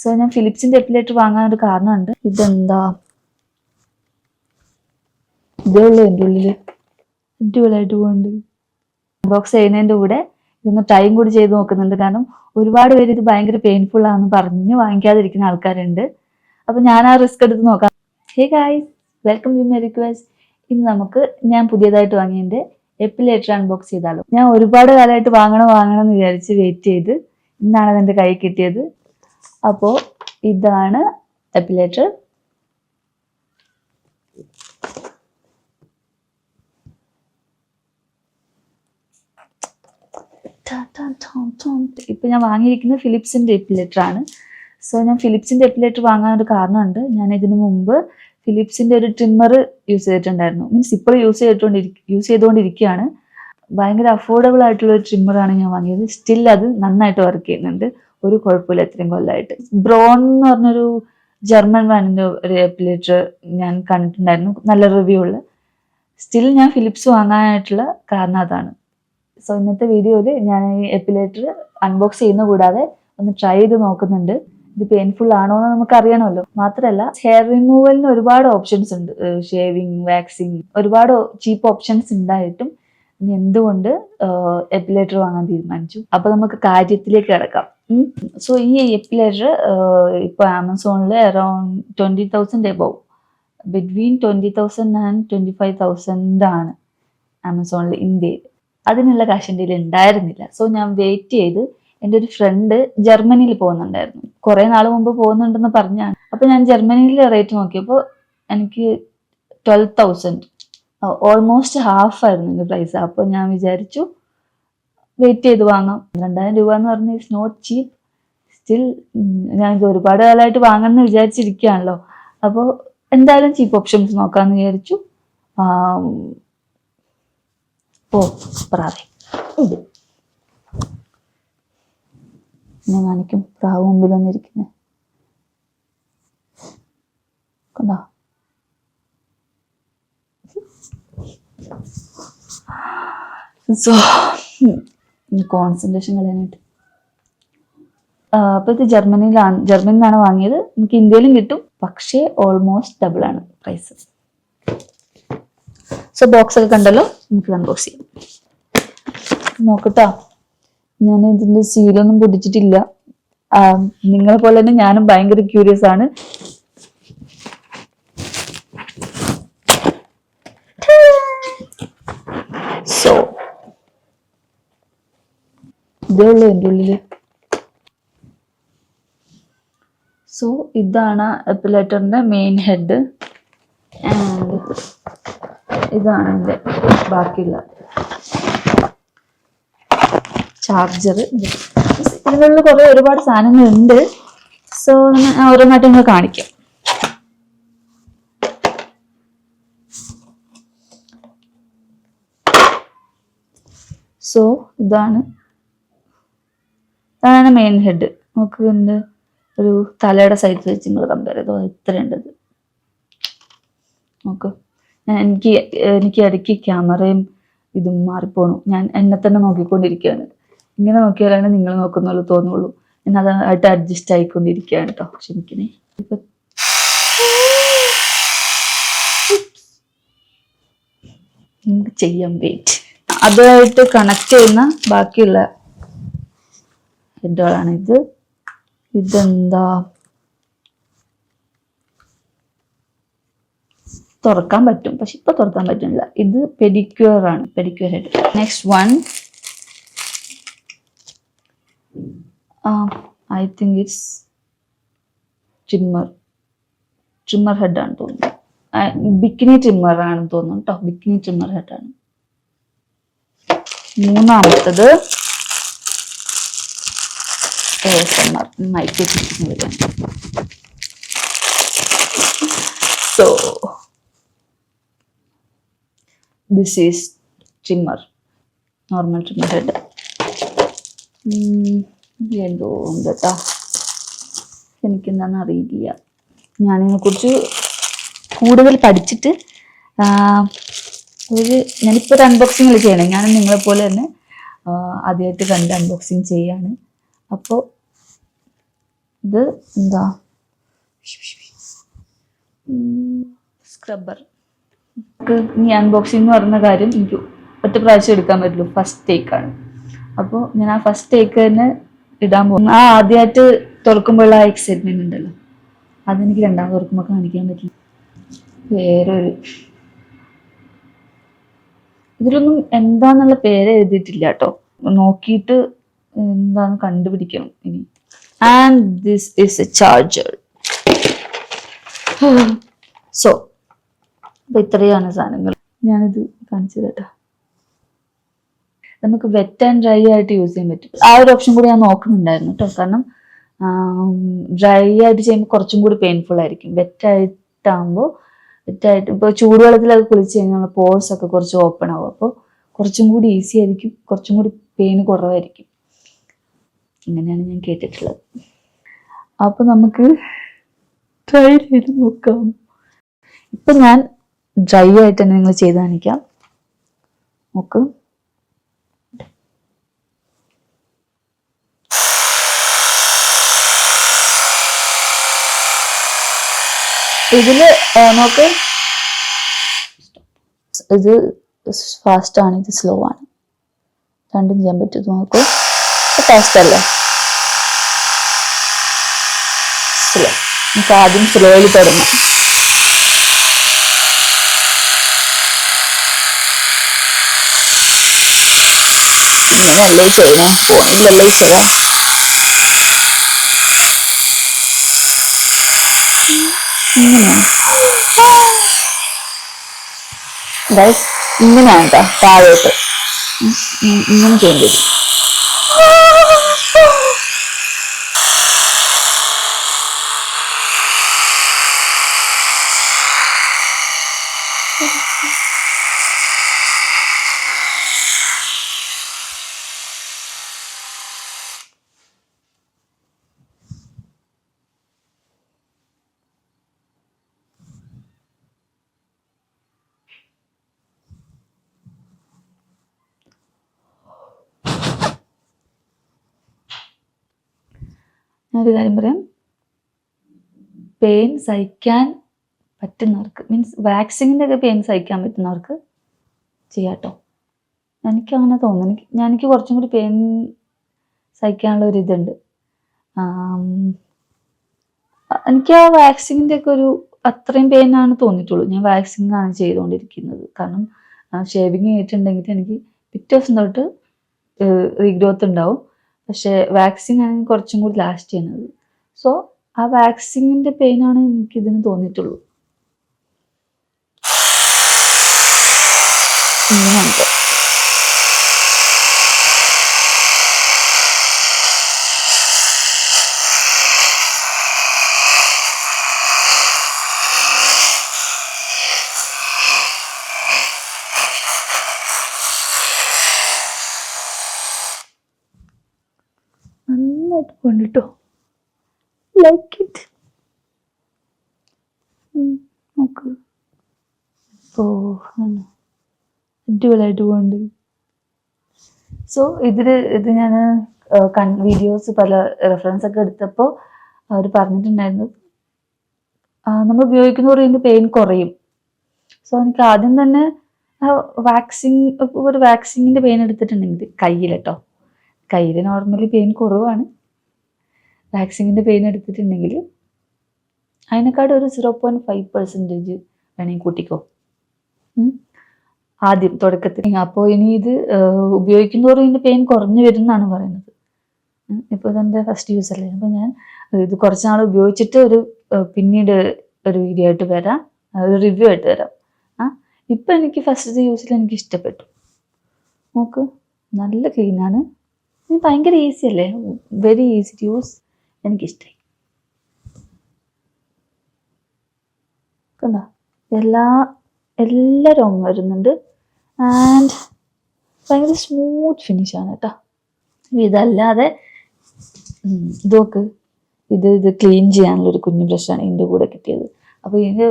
So ഞാൻ ഫിലിപ്സിന്റെ എപ്പിലേറ്റർ വാങ്ങാൻ ഒരു കാരണമുണ്ട്. ഇതെന്താ ഇതേ ഉള്ളൂ എൻ്റെ ഉള്ളില്, അടിപൊളിയായിട്ട് പോകുന്നുണ്ട്. അൺബോക്സ് ചെയ്യുന്നതിൻ്റെ കൂടെ ഇതൊന്ന് ടൈം കൂടി ചെയ്ത് നോക്കുന്നുണ്ട്. കാരണം ഒരുപാട് പേര് ഇത് ഭയങ്കര പെയിൻഫുൾ ആണെന്ന് പറഞ്ഞ് വാങ്ങിക്കാതിരിക്കുന്ന ആൾക്കാരുണ്ട്. അപ്പൊ ഞാൻ ആ റിസ്ക് എടുത്ത് നോക്കാം. Hey guys, welcome to my request. ഇന്ന് നമുക്ക് ഞാൻ പുതിയതായിട്ട് വാങ്ങിയതിന്റെ എപ്പിലേറ്റർ അൺബോക്സ് ചെയ്താലോ. ഞാൻ ഒരുപാട് കാലമായിട്ട് വാങ്ങണം എന്ന് വിചാരിച്ച് വെയിറ്റ് ചെയ്ത് ഇന്നാണ് അതെന്റെ കൈ കിട്ടിയത്. അപ്പോ ഇതാണ് എപ്പിലേറ്റർ. ഇപ്പൊ ഞാൻ വാങ്ങിയിരിക്കുന്നത് ഫിലിപ്സിന്റെ എപ്പിലേറ്റർ ആണ്. സോ ഞാൻ ഫിലിപ്സിന്റെ എപ്പിലേറ്റർ വാങ്ങാൻ ഒരു കാരണമുണ്ട്. ഞാൻ ഇതിനു മുമ്പ് ഫിലിപ്സിന്റെ ഒരു ട്രിമ്മർ യൂസ് ചെയ്തിട്ടുണ്ടായിരുന്നു. മീൻസ് ഇപ്പോൾ യൂസ് ചെയ്തുകൊണ്ടിരിക്കുകയാണ്. ഭയങ്കര അഫോർഡബിൾ ആയിട്ടുള്ള ഒരു ട്രിമ്മറാണ് ഞാൻ വാങ്ങിയത്. സ്റ്റിൽ അത് നന്നായിട്ട് വർക്ക് ചെയ്യുന്നുണ്ട്, ഒരു കുഴപ്പമില്ല ഇത്രയും കൊല്ലമായിട്ട്. ബ്രോൺ എന്ന് പറഞ്ഞൊരു ജർമ്മൻ ബ്രാൻഡിന്റെ ഒരു എപ്പിലേറ്റർ ഞാൻ കണ്ടിട്ടുണ്ടായിരുന്നു, നല്ല റിവ്യൂ ഉള്ള. സ്റ്റിൽ ഞാൻ ഫിലിപ്സ് വാങ്ങാനായിട്ടുള്ള കാരണം അതാണ്. സോ ഇന്നത്തെ വീഡിയോയിൽ ഞാൻ ഈ എപ്പിലേറ്റർ അൺബോക്സ് ചെയ്യുന്ന കൂടാതെ ഒന്ന് ട്രൈ ചെയ്ത് നോക്കുന്നുണ്ട്. ഇത് പെയിൻഫുൾ ആണോ എന്ന് നമുക്ക് അറിയണമല്ലോ. മാത്രമല്ല ഹെയർ റിമൂവലിന് ഒരുപാട് ഓപ്ഷൻസ് ഉണ്ട്, ഷേവിങ്, വാക്സിങ്, ഒരുപാട് ചീപ്പ് ഓപ്ഷൻസ് ഉണ്ടായിട്ടും ഇനി എന്തുകൊണ്ട് എപ്പിലേറ്റർ വാങ്ങാൻ തീരുമാനിച്ചു. അപ്പൊ നമുക്ക് കാര്യത്തിലേക്ക് കിടക്കാം. സോ ഈ എപ്പിലേറ്റർ ഇപ്പൊ ആമസോണിൽ അറൌണ്ട് 20,000 എബവ്, ബിറ്റ്വീൻ 20,000 ആൻഡ് 25,000 ആണ് ആമസോണിൽ, ഇന്ത്യയിൽ. അതിനുള്ള കാശ് എൻ്റെ കയ്യിൽ ഉണ്ടായിരുന്നില്ല. സോ ഞാൻ വെയിറ്റ് ചെയ്ത് എൻ്റെ ഒരു ഫ്രണ്ട് ജർമ്മനിയിൽ പോകുന്നുണ്ടായിരുന്നു, കുറെ നാൾ മുമ്പ് പോകുന്നുണ്ടെന്ന് പറഞ്ഞാണ്. അപ്പൊ ഞാൻ ജർമ്മനിയിലെ റേറ്റ് നോക്കിയപ്പോൾ എനിക്ക് 12,000, ഓൾമോസ്റ്റ് ഹാഫ് ആയിരുന്നു എൻ്റെ പ്രൈസ്. അപ്പോൾ ഞാൻ വിചാരിച്ചു വെയിറ്റ് ചെയ്ത് വാങ്ങാം. 2,000 രൂപ എന്ന് പറഞ്ഞാൽ ഇറ്റ്സ് നോട്ട് ചീപ്പ്. സ്റ്റിൽ ഞാൻ ഇത് ഒരുപാട് കാലമായിട്ട് വാങ്ങാമെന്ന് വിചാരിച്ചിരിക്കുകയാണല്ലോ. അപ്പോൾ എന്തായാലും ചീപ്പ് ഓപ്ഷൻസ് നോക്കാമെന്ന് വിചാരിച്ചു. പ്രാവേ ഇത് ഞാൻ കാണിക്കും. പ്രാവ് മുമ്പിൽ വന്നിരിക്കുന്നത് കണ്ടോ? സോ കോൺസെൻട്രേഷൻ കളയാനായിട്ട്. അപ്പൊ ഇത് ജർമ്മനിയിലാണ് വാങ്ങിയത്. നമുക്ക് ഇന്ത്യയിലും കിട്ടും, പക്ഷേ ഓൾമോസ്റ്റ് ഡബിൾ ആണ് പ്രൈസ്. സോ ബോക്സ് ഒക്കെ കണ്ടല്ലോ, നമുക്ക് അൺബോക്സ് ചെയ്യാം. നോക്കട്ടാ, ഞാൻ ഇതിന്റെ സീലൊന്നും പൊടിച്ചിട്ടില്ല. നിങ്ങളെ പോലെ തന്നെ ഞാനും ഭയങ്കര ക്യൂരിയസ് ആണ്. സോ ഇതേ ഉള്ളൂ എൻ്റെ ഉള്ളില്. സോ ഇതാണ് എപ്പിലേറ്ററിന്റെ മെയിൻ ഹെഡ്. ആൻഡ് ഇതാണ് എൻ്റെ ബാക്കിയുള്ള ചാർജർ. ഇതിനുള്ള ഒരുപാട് സാധനങ്ങൾ ഉണ്ട്. സോ ഞാൻ ഓരോന്നായിട്ട് നിങ്ങൾ കാണിക്കാം. സോ ഇതാണ് മെയിൻ ഹെഡ്. നമുക്ക് ഇതിന്റെ ഒരു തലയുടെ സൈസ് വെച്ച് നിങ്ങൾ കമ്പയർ ചെയ്തോ, ഇത്ര ഉണ്ടത്. നോക്ക്, എനിക്ക് ഇടയ്ക്ക് ക്യാമറയും ഇതും മാറിപ്പോണു. ഞാൻ എന്നെ തന്നെ നോക്കിക്കൊണ്ടിരിക്കുകയാണ്. ഇങ്ങനെ നോക്കിയാലാണ് നിങ്ങൾ നോക്കുന്നുള്ളൂ തോന്നുള്ളൂ. ഞാൻ അതായിട്ട് അഡ്ജസ്റ്റ് ആയിക്കൊണ്ടിരിക്കുകയാണ് കേട്ടോ, ക്ഷമിക്കണേ. ചെയ്യാം, വെയിറ്റ്. അതുമായിട്ട് കണക്ട് ചെയ്യുന്ന ബാക്കിയുള്ള ഹെഡുകളാണ് ഇത്. ഇതെന്താ തുറക്കാൻ പറ്റും, പക്ഷെ ഇപ്പൊ തുറക്കാൻ പറ്റുന്നില്ല. ഇത് പെഡിക്യൂർ ആണ്, pedicure head. Next one, I think it's trimmer head ആണ് തോന്നുന്നു. ബിക്കിനി ട്രിമ്മർ ആണെന്ന് തോന്നുന്നു കേട്ടോ, ബിക്കിനി ട്രിമ്മർ ഹെഡ് ആണ്. മൂന്നാമത്തത് മൈക്ക് വരാൻ. So this is trimmer, normal trimmer head. എന്തോ കേട്ടോ, എനിക്കെന്താണെന്ന് അറിയില്ല. ഞാനിതിനെക്കുറിച്ച് കൂടുതൽ പഠിച്ചിട്ട് ഞാനിപ്പോൾ ഒരു അൺബോക്സിങ് ചെയ്യണം. ഞാൻ നിങ്ങളെപ്പോലെ തന്നെ ആദ്യമായിട്ട് കണ്ട് അൺബോക്സിങ് ചെയ്യാണ്. അപ്പോൾ ഇത് എന്താ സ്ക്രബ്ബർ. ഈ അൺബോക്സിംഗ് എന്ന് പറയുന്ന കാര്യം എനിക്ക് ഒറ്റ പ്രാവശ്യം എടുക്കാൻ പറ്റുള്ളൂ, ഫസ്റ്റ് ടേക്കാണ്. അപ്പോൾ ഞാൻ ആ ഫസ്റ്റ് ടേക്ക് തന്നെ ഇടാൻ പോകും. ആ ആദ്യമായിട്ട് തുറക്കുമ്പോഴുള്ള ആ എക്സൈറ്റ്മെന്റ് ഉണ്ടല്ലോ, അതെനിക്ക് രണ്ടാമത് തുറക്കുമ്പോൾ കാണിക്കാൻ പറ്റില്ല. വേറൊരു ഇതിലൊന്നും എന്താന്നുള്ള പേര് എഴുതിയിട്ടില്ല കേട്ടോ, നോക്കിയിട്ട് എന്താന്ന് കണ്ടുപിടിക്കണം ഇനി. And this is A charger. So അപ്പൊ ഇത്രയാണ് സാധനങ്ങൾ. ഞാനിത് കാണിച്ചു കേട്ടോ. നമുക്ക് വെറ്റ് ആൻഡ് ഡ്രൈ ആയിട്ട് യൂസ് ചെയ്യാൻ പറ്റും. ആ ഒരു ഓപ്ഷൻ കൂടി ഞാൻ നോക്കുന്നുണ്ടായിരുന്നു കേട്ടോ. കാരണം ഡ്രൈ ആയിട്ട് ചെയ്യുമ്പോൾ കുറച്ചും കൂടി പെയിൻഫുൾ ആയിരിക്കും. വെറ്റായിട്ടാകുമ്പോൾ വെറ്റായിട്ട് ഇപ്പോൾ ചൂടുവെള്ളത്തിലൊക്കെ കുളിച്ച് കഴിഞ്ഞാൽ പോഴ്സ് ഒക്കെ കുറച്ച് ഓപ്പൺ ആവും. അപ്പോൾ കുറച്ചും കൂടി ഈസി ആയിരിക്കും, കുറച്ചും കൂടി പെയിൻ കുറവായിരിക്കും. ഇങ്ങനെയാണ് ഞാൻ കേട്ടിട്ടുള്ളത്. അപ്പോൾ നമുക്ക് ട്രൈ ചെയ്ത് നോക്കാം. ഇപ്പം ഞാൻ ഡ്രൈ ആയിട്ട് തന്നെ നിങ്ങൾ ചെയ്ത് കാണിക്കാം. നോക്ക്, ഇതില് നോക്ക്, ഇത് ഫാസ്റ്റ് ആണ്, ഇത് സ്ലോ ആണ്. രണ്ടും ചെയ്യാൻ പറ്റും. നോക്കൂ, ഫാസ്റ്റ് അല്ലേ, സ്ലോ. നമുക്ക് ആദ്യം സ്ലോയിൽ തുടങ്ങാം. ഇങ്ങനെയല്ലേ ചെയ്യണേ, ഫോണിലല്ലേ ചെയ്യാം. ഇങ്ങനെയാണ് കേട്ടോ, താഴോട്ട് ഇങ്ങനെ ചെയ്യേണ്ടത്. ഞാനൊരു കാര്യം പറയാം, പെയിൻ സഹിക്കാൻ പറ്റുന്നവർക്ക്, മീൻസ് വാക്സിനിൻ്റെ ഒക്കെ പെയിൻ സഹിക്കാൻ പറ്റുന്നവർക്ക് ചെയ്യാട്ടോ. എനിക്ക് അങ്ങനെ തോന്നുന്നു. എനിക്ക് കുറച്ചും കൂടി പെയിൻ സഹിക്കാനുള്ള ഒരു ഇതുണ്ട്. എനിക്ക് ആ വാക്സിനിൻ്റെ ഒക്കെ ഒരു അത്രയും പെയിനാണ് തോന്നിയിട്ടുള്ളൂ. ഞാൻ വാക്സിനാണ് ചെയ്തുകൊണ്ടിരിക്കുന്നത്. കാരണം ഷേവിങ് ചെയ്തിട്ടുണ്ടെങ്കിൽ എനിക്ക് പിറ്റേ ദിവസം തൊട്ട് റീഗ്രോത്ത് ഉണ്ടാവും. പക്ഷെ വാക്സിൻ ആണ് കുറച്ചും കൂടി ലാസ്റ്റ് ചെയ്യുന്നത്. സോ ആ വാക്സിനിൻ്റെ പെയിനാണ് എനിക്കിതിന് തോന്നിയിട്ടുള്ളൂ. ഇങ്ങനെയുണ്ട്. നന്നായിട്ട് കൊണ്ടിട്ടോ, ലൈക്ക് ഇറ്റ്. നോക്ക്, അടിപൊളിയായിട്ട് പോകണ്ട്. സോ ഇത് ഞാൻ വീഡിയോസ് പല റെഫറൻസ് ഒക്കെ എടുത്തപ്പോൾ അവർ പറഞ്ഞിട്ടുണ്ടായിരുന്നു നമ്മൾ ഉപയോഗിക്കുന്നതോടെ ഇതിൻ്റെ പെയിൻ കുറയും. സോ എനിക്ക് ആദ്യം തന്നെ ഒരു വാക്സിനിൻ്റെ പെയിൻ എടുത്തിട്ടുണ്ടെങ്കിൽ കയ്യിൽ കേട്ടോ, കയ്യിൽ നോർമലി പെയിൻ കുറവാണ്. വാക്സിനിൻ്റെ പെയിൻ എടുത്തിട്ടുണ്ടെങ്കിൽ അതിനെക്കാട് ഒരു 0.5% വേണമെങ്കിൽ കൂട്ടിക്കോ ആദ്യം തുടക്കത്തിൽ. അപ്പോൾ ഇനി ഇത് ഉപയോഗിക്കുന്നതോറും ഇതിൻ്റെ പെയിൻ കുറഞ്ഞു വരുമെന്നാണ് പറയുന്നത്. ഇപ്പോൾ ഇതെൻ്റെ ഫസ്റ്റ് യൂസ് അല്ലേ. അപ്പോൾ ഞാൻ ഇത് കുറച്ച് നാൾ ഉപയോഗിച്ചിട്ട് പിന്നീട് ഒരു വീഡിയോ ആയിട്ട് വരാം, ഒരു റിവ്യൂ ആയിട്ട് വരാം. ഇപ്പം എനിക്ക് ഫസ്റ്റ് യൂസിൽ എനിക്ക് ഇഷ്ടപ്പെട്ടു. നോക്ക്, നല്ല ക്ലീനാണ്, ഭയങ്കര ഈസി അല്ലേ, വെരി ഈസി ടു യൂസ്. എനിക്കിഷ്ടമായി. കണ്ടോ, എല്ലാവരും വരുന്നുണ്ട്. ആൻഡ് ഭയങ്കര സ്മൂത്ത് ഫിനിഷാണ് കേട്ടോ. ഇതല്ലാതെ ഇതൊക്കെ ഇത് ക്ലീൻ ചെയ്യാനുള്ളൊരു കുഞ്ഞു ബ്രഷാണ് ഇതിൻ്റെ കൂടെ കിട്ടിയത്. അപ്പോൾ ഇതിന്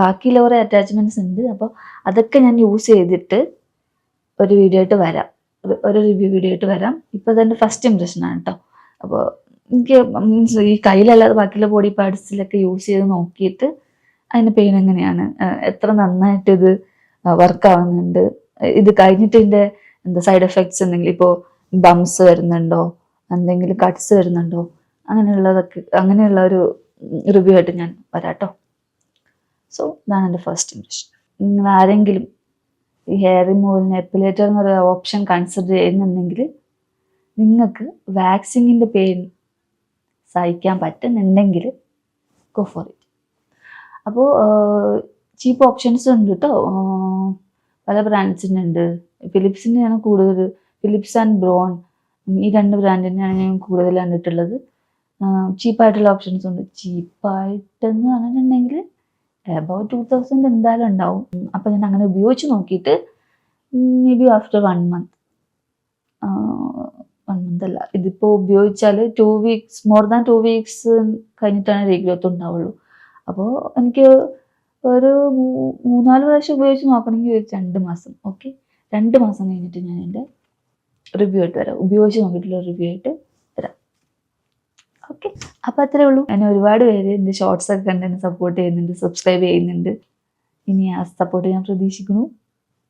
ബാക്കിയുള്ള കുറേ അറ്റാച്ച്മെൻറ്റ്സ് ഉണ്ട്. അപ്പോൾ അതൊക്കെ ഞാൻ യൂസ് ചെയ്തിട്ട് ഒരു വീഡിയോ ആയിട്ട് വരാം, ഒരു റിവ്യൂ വീഡിയോ ആയിട്ട് വരാം. ഇപ്പോൾ അതെൻ്റെ ഫസ്റ്റ് ഇംപ്രഷനാണ് കേട്ടോ. അപ്പോൾ എനിക്ക് മീൻസ് ഈ കയ്യിലല്ലാതെ ബാക്കിയുള്ള ബോഡി പാർട്സിലൊക്കെ യൂസ് ചെയ്ത് നോക്കിയിട്ട് അതിൻ്റെ പെയിൻ എങ്ങനെയാണ്, എത്ര നന്നായിട്ട് ഇത് വർക്ക് ആവുന്നുണ്ട്, ഇത് കഴിഞ്ഞിട്ട് ഇതിൻ്റെ എന്താ സൈഡ് എഫക്ട്സ് എന്തെങ്കിലും, ഇപ്പോൾ ബംസ് വരുന്നുണ്ടോ, എന്തെങ്കിലും കട്ട്സ് വരുന്നുണ്ടോ, അങ്ങനെയുള്ള ഒരു റിവ്യൂ ആയിട്ട് ഞാൻ വരാട്ടോ. സോ ഇതാണ് എൻ്റെ ഫസ്റ്റ് ഇംപ്രഷൻ. നിങ്ങൾ ആരെങ്കിലും ഈ ഹെയർ റിമൂവലിന് എപ്പിലേറ്റർ എന്നൊരു ഓപ്ഷൻ കൺസിഡർ ചെയ്യുന്നുണ്ടെങ്കിൽ നിങ്ങൾക്ക് വാക്സിങ്ങിൻ്റെ പെയിൻ സഹിക്കാൻ പറ്റുന്നുണ്ടെങ്കിൽ ഗോ ഫോർ ഇറ്റ്. അപ്പോൾ ചീപ്പ് ഓപ്ഷൻസ് ഉണ്ട് കേട്ടോ, പല ബ്രാൻഡ്സിൻ്റെ ഉണ്ട്. ഫിലിപ്സിൻ്റെയാണ് കൂടുതൽ, ഫിലിപ്സ് ആൻഡ് ബ്രോൺ, ഈ 2 ബ്രാൻഡിൻ്റെയാണ് ഞാൻ കൂടുതൽ കണ്ടിട്ടുള്ളത്. ചീപ്പായിട്ടുള്ള ഓപ്ഷൻസ് ഉണ്ട്. ചീപ്പായിട്ടെന്ന് പറഞ്ഞിട്ടുണ്ടെങ്കിൽ അബൌട്ട് 2000 എന്തായാലും ഉണ്ടാവും. അപ്പോൾ ഞാൻ അങ്ങനെ ഉപയോഗിച്ച് നോക്കിയിട്ട് may be after 1 month, 1 month അല്ല, ഇതിപ്പോൾ ഉപയോഗിച്ചാൽ 2 weeks, മോർ ദാൻ 2 weeks കഴിഞ്ഞിട്ടാണ് റീഗ്രോത്ത് ഉണ്ടാവുള്ളൂ. അപ്പോൾ എനിക്ക് ഒരു 3-4 പ്രാവശ്യം ഉപയോഗിച്ച് നോക്കണമെങ്കിൽ ഒരു 2 മാസം. ഓക്കെ, 2 മാസം കഴിഞ്ഞിട്ട് ഞാൻ എൻ്റെ റിവ്യൂ ആയിട്ട് വരാം, ഉപയോഗിച്ച് നോക്കിയിട്ടുള്ള റിവ്യൂ ആയിട്ട് വരാം. ഓക്കെ, അപ്പോൾ അത്രേ ഉള്ളൂ. എന്നെ ഒരുപാട് പേര് എൻ്റെ ഷോർട്സ് ഒക്കെ കണ്ട് എന്നെ സപ്പോർട്ട് ചെയ്യുന്നുണ്ട്, സബ്സ്ക്രൈബ് ചെയ്യുന്നുണ്ട്. ഇനി ആ സപ്പോർട്ട് ഞാൻ പ്രതീക്ഷിക്കുന്നു.